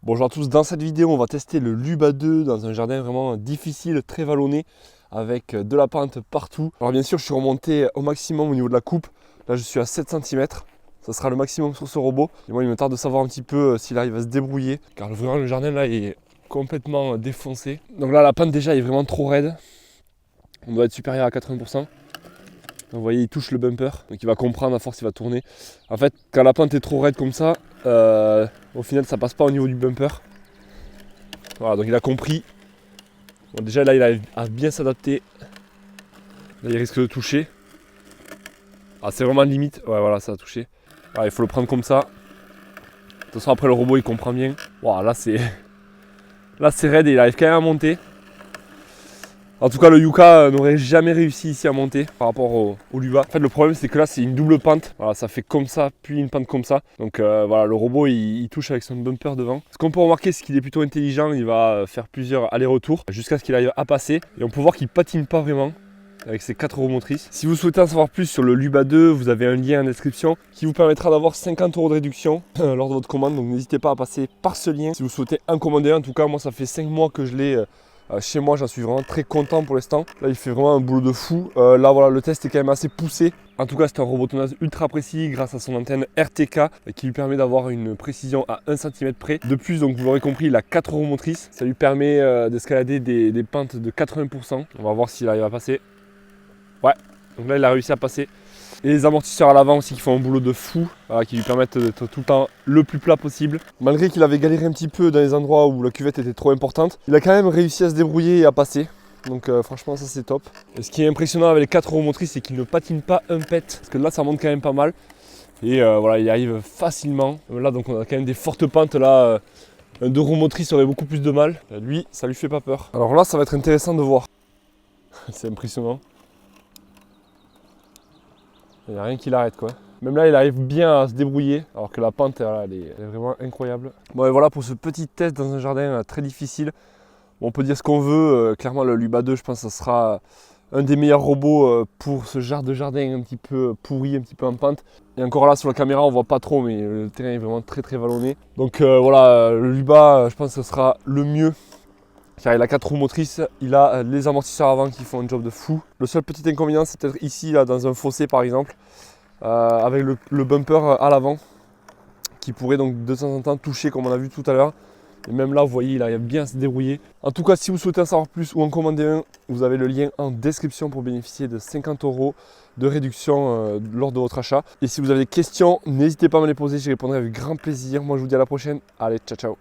Bonjour à tous, dans cette vidéo on va tester le Luba 2 dans un jardin vraiment difficile, très vallonné, avec de la pente partout. Alors bien sûr je suis remonté au maximum au niveau de la coupe, là je suis à 7 cm, ça sera le maximum sur ce robot. Et moi il me tarde de savoir un petit peu s'il arrive à se débrouiller, car vraiment le jardin là est complètement défoncé. Donc là la pente déjà est vraiment trop raide, on doit être supérieur à 80%. Donc, vous voyez il touche le bumper, donc il va comprendre, à force il va tourner. En fait quand la pente est trop raide comme ça, au final ça passe pas au niveau du bumper. Voilà, donc il a compris. Bon, déjà là il arrive à bien s'adapter. Là il risque de toucher. Ah c'est vraiment limite. Ouais voilà, ça a touché. Alors, il faut le prendre comme ça. De toute façon après le robot il comprend bien. Wow, là c'est raide et il arrive quand même à monter. En tout cas le Yuka n'aurait jamais réussi ici à monter par rapport au Luba. En fait le problème c'est que là c'est une double pente. Voilà, ça fait comme ça puis une pente comme ça. Donc voilà, le robot il touche avec son bumper devant. Ce qu'on peut remarquer c'est qu'il est plutôt intelligent. Il va faire plusieurs allers-retours jusqu'à ce qu'il arrive à passer. Et on peut voir qu'il patine pas vraiment avec ses 4 roues motrices. Si vous souhaitez en savoir plus sur le Luba 2, vous avez un lien en description qui vous permettra d'avoir 50 € de réduction lors de votre commande. Donc n'hésitez pas à passer par ce lien si vous souhaitez en commander un. En tout cas moi ça fait 5 mois que je l'ai chez moi, j'en suis vraiment très content pour l'instant. Là, il fait vraiment un boulot de fou. Là, voilà, le test est quand même assez poussé. En tout cas, c'est un robotonnage ultra précis grâce à son antenne RTK qui lui permet d'avoir une précision à 1 cm près. De plus, donc vous l'aurez compris, il a 4 roues motrices. Ça lui permet d'escalader des pentes de 80%. On va voir s'il arrive à passer. Ouais, donc là, il a réussi à passer. Et les amortisseurs à l'avant aussi qui font un boulot de fou, qui lui permettent d'être tout le temps le plus plat possible. Malgré qu'il avait galéré un petit peu dans les endroits où la cuvette était trop importante, il a quand même réussi à se débrouiller et à passer. Donc franchement ça c'est top. Et ce qui est impressionnant avec les 4 roues motrices, c'est qu'il ne patine pas un pet. Parce que là ça monte quand même pas mal. Et voilà, il arrive facilement. Là donc on a quand même des fortes pentes là. Un 2 roues motrices aurait beaucoup plus de mal. Lui, ça lui fait pas peur. Alors là ça va être intéressant de voir. C'est impressionnant. Il n'y a rien qui l'arrête quoi. Même là il arrive bien à se débrouiller alors que la pente elle est vraiment incroyable. Bon et voilà pour ce petit test dans un jardin très difficile. Bon, on peut dire ce qu'on veut, clairement le Luba 2 je pense que ce sera un des meilleurs robots pour ce genre de jardin un petit peu pourri, un petit peu en pente. Et encore là sur la caméra on voit pas trop mais le terrain est vraiment très vallonné. Donc voilà, le Luba je pense que ce sera le mieux. Car il a 4 roues motrices, il a les amortisseurs avant qui font un job de fou. Le seul petit inconvénient c'est peut-être ici là, dans un fossé par exemple, avec le bumper à l'avant qui pourrait donc de temps en temps toucher comme on a vu tout à l'heure. Et même là vous voyez il arrive bien à se débrouiller. En tout cas si vous souhaitez en savoir plus ou en commander un, vous avez le lien en description pour bénéficier de 50 € de réduction lors de votre achat. Et si vous avez des questions, n'hésitez pas à me les poser, j'y répondrai avec grand plaisir. Moi je vous dis à la prochaine, allez ciao ciao.